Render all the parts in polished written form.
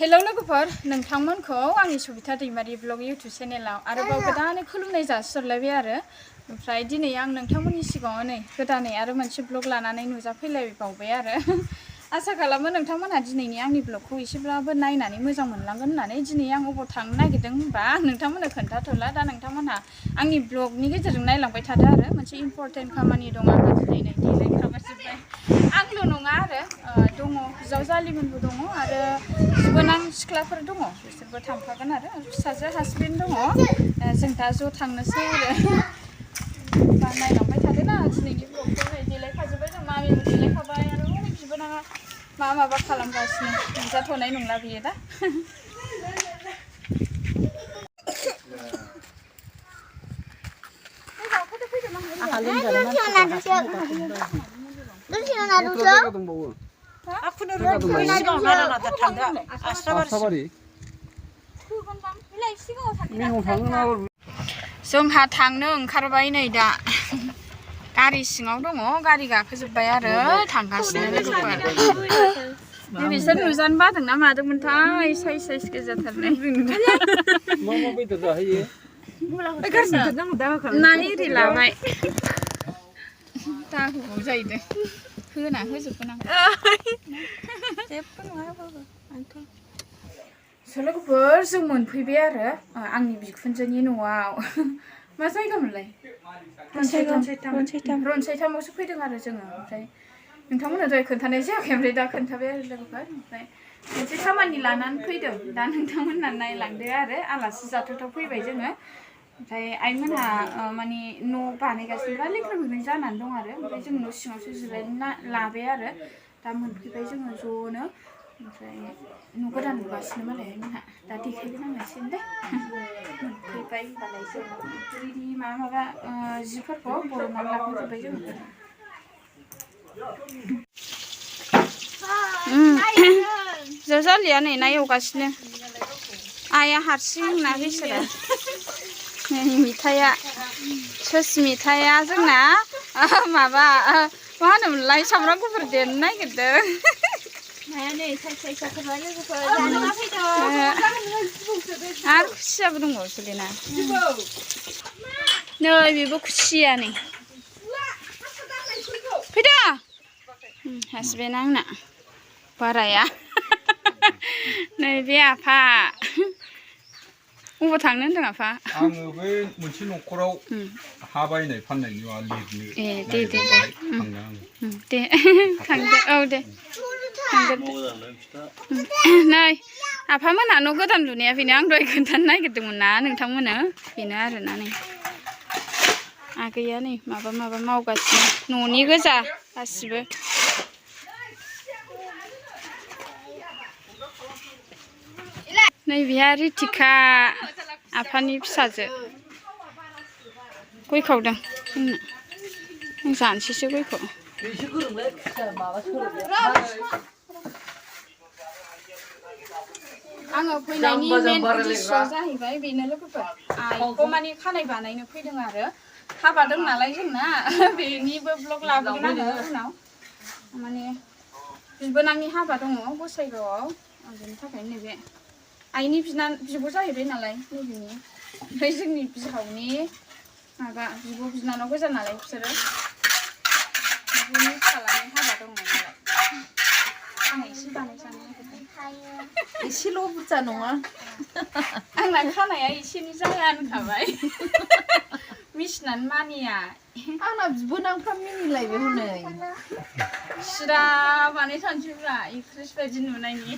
hello लोगोफोर नोंथांमोनखौ आंनि सबिता दैमारि blog YouTube चेनेलाव आरोबाव गोदानै खुलुमनाय जासिहरलायबाय आरो ओमफ्राय दिनै आं नोंथांमोननि सिगाङाव नै गोदानै आरो मोनसे ब्लग लानानै नुजाफैलायबावबाय आरो आसा खालामो नोंथांमोनहा दिनैनि आंनि ब्लगखौ एसेब्लाबो नायनानै मोजां मोनलांगोन होननानै दिनै आं अबाव थांनो नागिरदों होनबा आं नोंथांमोननो खोन्थाथ'ला दा नोंथांमोनहा आंनि ब्लगनि गेजेरजों नायलांबाय थादो आरो मोनसे इम्परटेन्ट खामानि दं आंहा दिनै नै देलायखाबाजोब्बाय आंल' नङा आरो दङ बिजावजालिमोनबो दङ आरो गोनां सिख्लाफोर दङ बिसोरबो थांफागोन आरो फिसाजो हासबेन्ड दङ जों दा ज' थांनोसै आरो बा नायलांबाय थादो ना दिनैनि ब्लगखौ नै देलायखाजोब्बाय जों मामिबो देलायखाबाय आरो बिबोनाङा माबा खालामगासिनो नुजाथ'नाय नंला बियो दा जोंहा थांनो ओंखारबाय नै दा गारि सिङाव दङ गारि गाखोजोब्बाय आरो थांगासिनो लोगोफोर बिसोर नुजानो बादोंना मादोंमोनथाय साइज साइज गोजाथारनाय ना एरि लाबाय दा होबाव जाहैदों होना होजोबगोन आं जेबो नङा लोगोफोर जों मोनफैबाय आरो आंनि बिखुनजोनि न'आव मा जायगा मोनलाय रनसायथामावसो फैदों आरो जोङो ओमफ्राय नोंथांमोनहा दहाय खोन्थानाय जायाखै ओमफ्राय दा खोन्थाबाय आरो लोगोफोर ओमफ्राय मोनसे खामानि लानानै फैदों दा नोंथांमोनहा नायलांदो आरो आलासि जाथावथाव फैबाय जोङो ओमफ्राय आइमोनहा माने न' बानायगासिनो बा लेंख्रा मैगं जानानै दं आरो ओमफ्राय जों न' सिङावसो जिरायना लाबाय आरो दा मोनफैबाय जोङो ज'नो ओमफ्राय न' गोदान लुगासिनो मालाय आइमोनहा दा देखायगोन आं एसे दे मोनफैबाय होनबालाय जों रेडि माबा जिफोरखौ बर'नानै लाखांजोब्बाय जोङो जालिया नै ना एवगासिनो आइया हारसिं ना बिसोरो नै मिथाइया ससमिथाया जोंना माबा मा होनोमोनलाय सामब्राम गुफुर देनो नागिरदों आरो खुसियाबो दंबावोसोलै ना नै बेबो खुसिया नै फैदो हासबेन्ड आंना बाराया नै बे आफा अबाव थांनो होनदों आफा आङो बै मोनसे न'खराव हा बायनाय फाननायनि माबा लिरनो दे थांदो औ दे नै आफामोनहा न' गोदान लुनाया बेनो आं दहाय खोन्थानो नागिरदोंमोन ना नोंथांमोननो बेनो आरोना नै आगैया नै माबा मावगासिनो न'नि गोजा गासिबो नै बेहा रितिका आफानि फिसाजो गय खावदों जोंना आं जानोसैसो गयखौ आङो फैनायनि मेन उद्देश्यआ जाहैबाय बेनो लोगोफोर आइखौ माने खानाय बानायनो फैदों आरो हाबा दं नालाय जोंना बेनिबो ब्लग लाबोगोन आङो उनाव माने बिबोनांनि हाबा दङ गसाइगावआव बेनि थाखायनो नैबे आइनि बिब' जाहैबाय नालाय नैबेनि ओमफ्राय जोंनि बिहावनि माबा बिब' बिनानाव गोजा नालाय बिसोरो बिब'नि फिसालानि हाबा दङ नालाय आं एसे बानायजानो नागिरदों एसेल' बुरजा नङा आंना खानाया एसेनि जाया होनखाबाय मिसिनानो मानिया आंना बिबोनांफ्रा मिनिलायबाय हनै सिरा बानायथारनोसैब्रा एक्ट्रेस बायदि नुनायनि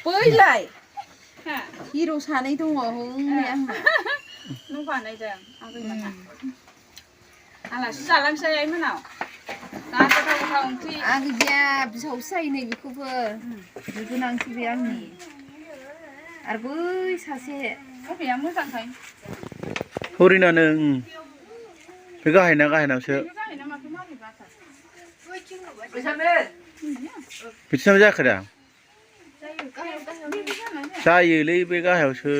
बैलाय हिर' सानै दङ हनै आंना न' बानायदों आगैमोनहा आलासि जालांसै आइमोनाव दा गोथाव ओंख्रि आं गैया बिहावसो जायो नै बेखौबो बिबोनांसो बे आंनि आरो बै सासे बबेया मोजांखाय हरिनानो बे गाहायनावसो बिथिंबो जाखो दा जायोलै बे गाहायावसो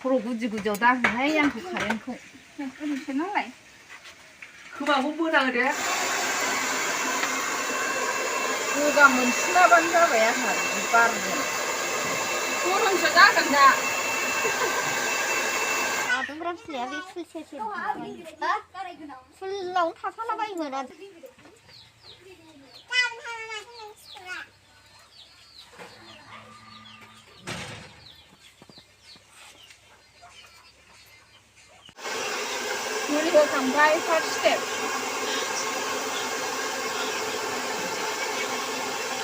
खर' गुदि गुदियाव दाहोहाय आंखौ कारेन्टखौ ओरैसो नालाय खोमाखौ बोनाङो दे गगा मोनसिनाबानो जाबाय आंहा बारजों गरमसो जागोन दा आदुमब्रा फिसाया बे फुल सेर फुलावनो थाफालाबायोमोन आरो मुलि होखांबाय फार्स्ट स्टेप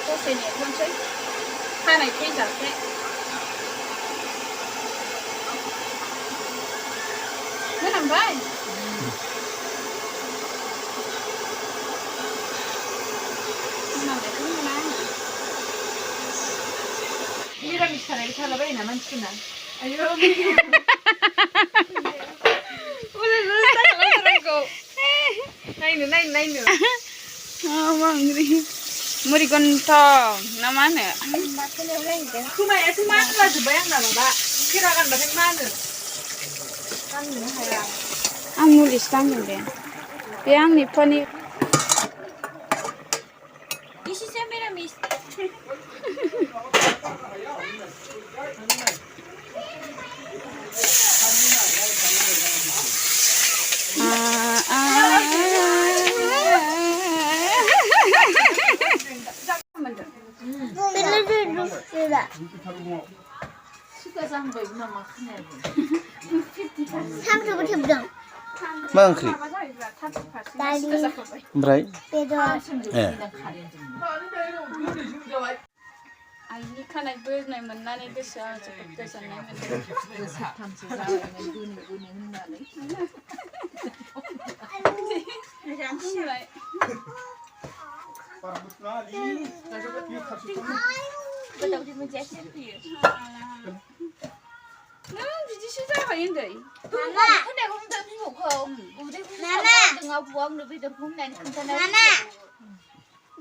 दसे नेथ'नोसै खानाय फैजासे मोनामबाय मोनामनायखौ मोना आङो मिरामिस थानाय थालाबायोना मानसिफोरना आयौ नायनो मा ओंख्रि मुरि गन्थं ना मा होनो खोमायासो मानलाजोब्बाय आंना माबा खेरा गानबाथाय मानो गाननोनो हाया आं मुलिसो दांदों दे बे आंनि फननि एसेसो मिरामिस सामफ्रामबो थेबदों मा ओंख्रि दालि ओमफ्राय बेदर आइनि खानाय बोनाय मोननानै गोसोआ जोबोद गोजोननाय मोनदों बोसोरथामसो जाबाय गोनो होननानै नों बिदिसो जाबाय उन्दै मामा खोनायाखौ होनदों बिबौखौ उदैखौ सादों आबौआ आंनो बेदरखौ होननानै खोन्थानाय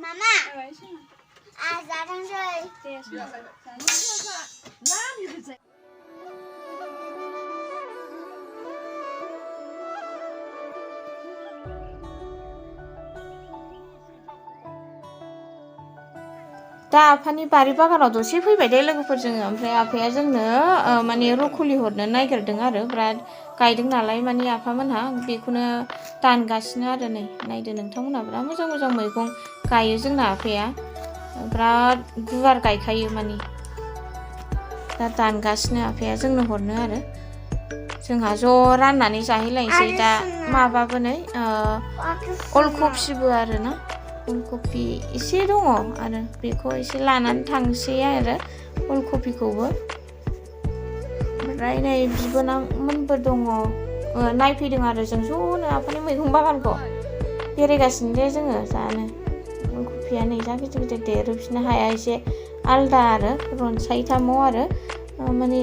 मामा जाथोंसै दा आफानि बारि बागानाव दसे फैबाय दे लोगोफोरजों ओमफ्राय आफाया जोंनो माने रख'लि हरनो नागिरदों आरो बिराद गायदों नालाय माने आफामोनहा बेखौनो दानगासिनो आरो नै नायदो नोंथांमोनहा बिराद मोजां मोजां मैगं गायो जोंना आफाया बिराद गुवार गायखायो माने दा दानगासिनो आफाया जोंनो हरनो आरो जोंहा ज' राननानै जाहैलायनोसै दा माबाबो नै अलकबिबो आरोना अलकबि एसे दङ आरो बेखौ एसे लानानै थांसै आरो अलकबिखौबो ओमफ्राय नै बिबोनांमोनबो दङ नायफैदों आरो जों ज'नो आफानि मैगं बागानखौ बेरायगासिनो दे जोङो जानो अलकबिया नै जा गिदिर गिदिर देरो बिसोरनो हाया एसे आलदा आरो रनसायथामाव आरो माने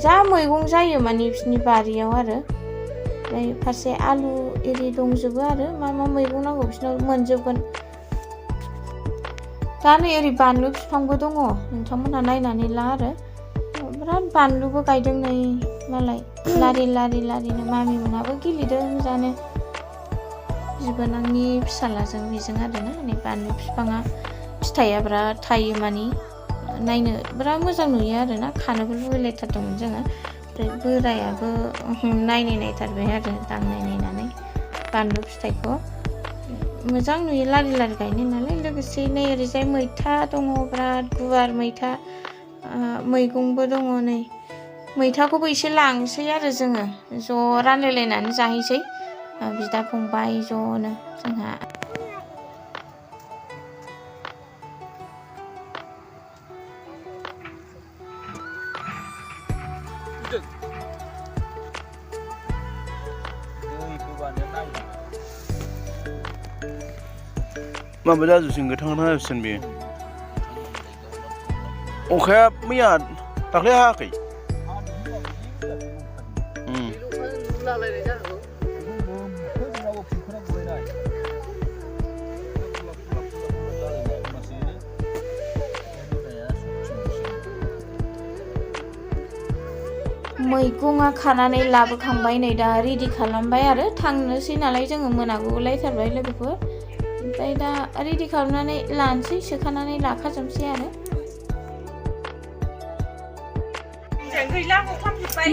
जा मैगं जायो माने बिसोरनि बारियाव आरो ओमफ्राय फारसे आलु एरि दंजोबो आरो मा मा मैगं नांगौ बिसोरनाव मोनजोबगोन दा नै ओरै बानलु बिफांबो दङ नोंथांमोनहा नायनानै ला आरो बिराद बानलुबो गायदों नै मालाय लारि लारि लारिनो मामि मोनहाबो गेलेदों जानो बिबोनांनि फिसालाजों बेजों आरोना नै बानलु बिफाङा फिथाइया बिराद थायो माने नायनो बिराद मोजां नुयो आरोना खानोबो लुबैलायथारदोंमोन जोङो ओमफ्राय बोरायाबो नायथारबाय आरो दांनाय नायनानै बानलु फिथाइखौ मोजां नुयो लारि लारि गायनाय नालाय लोगोसे नै ओरैजाय मैथा दङ बिराद गुवार मैथा मैगंबो दङ नै मैथाखौबो एसे लांसै आरो जोङो ज' रानलायलायनानै जाहैसै बिदा फंबाय ज'नो जोंहा माबा जाजोबसिन गोथां जाजोबसिन बेयो अखाया मैया दाख्लै हायाखै मैगंआ खानानै लाबोखांबाय नै दा रेडि खालामबाय आरो थांनोसै नालाय जोङो मोनागुलायथारबाय लोगोफोर ओमफ्राय दा रेडि खालामनानै लानोसै सोखानानै लाखाजोबसै आरो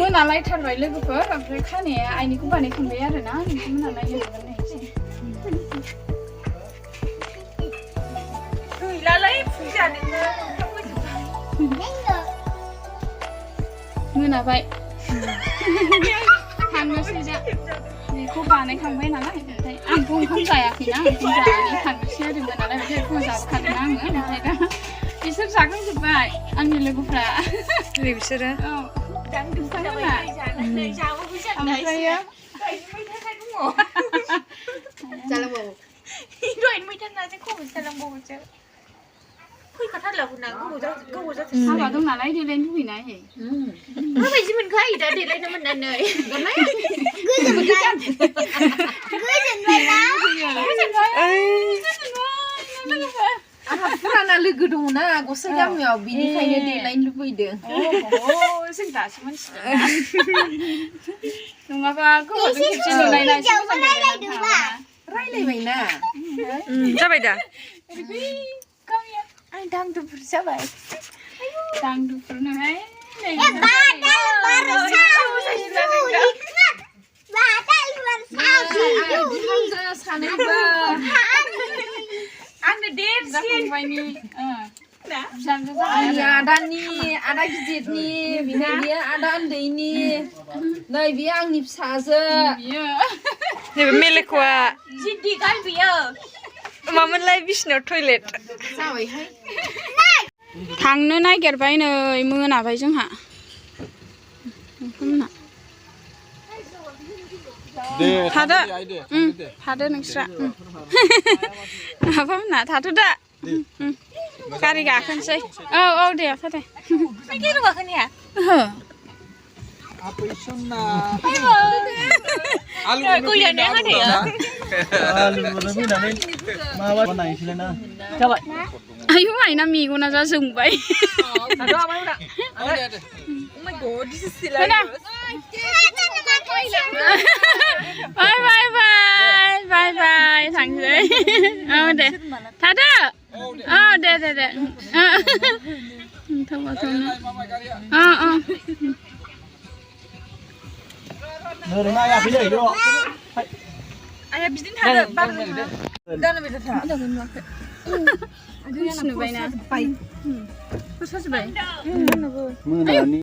मोनालायथारबाय लोगोफोर ओमफ्राय खानाया आइनिखौ बानायखांबाय आरो ना नोंथांमोना नायनो हागोन गैलालै फुजानोनो मोनाबाय थांनोसै दा बेखौ बानायखांबाय नालाय ओमफ्राय आंथ' ओंखाम जायाखैना ओंखाम जानानै थांनोसै आरो मोनालाय ओमफ्राय फुङाव जाबोखादों आङो ओमफ्राय दा बिसोर जाखांजोब्बाय आंनि लोगोफ्रा बिसोरो औ ओमफ्रायो जालांबावो दहायनो मैथा नाजों खब'से जालांबावोसो फैखाथारलाबो ना गोबाव जाथारसै हाबा दं नालाय देलायनो लुबैनाय माबायदि मोनखो आइ दा देलायनो मोननानै आंहा फुराना लोगो दङना गसाइ गामियाव बिनिखायनो देलायनो लुबैदों जों दासो मोनथिदों नङाबा गोबावजों खेबसे नुनायनासो रायलायबायना जाबाय दा आं दांदुफुर जाबाय दांदुफुरनोहाय सानैबो आंनो देरसिन आंनि आदानि आदा गिदिरनि बिना बियो आदा उन्दैनि नै बियो आंनि फिसाजो नैबे मेलेखवा जिद्दि गाल बियो मामोनलाय बिसिनायाव टयलेट जाबायहाय थांनो नागिरबाय नै मोनाबाय जोंहा थादो थादो नोंस्रा माबामोना थाथ' दा गारि गाखोनोसै औ औ दे आफा दे गेरु गाखोनाया आयु आइना मेगना जा जोंबाय बाय बाय बाय बाय बाय थांसै औ दे थादो औ दे दे दे आया बिदिनो थादो दानो बेदा था नुबायना बाय साजोबबाय मोनानि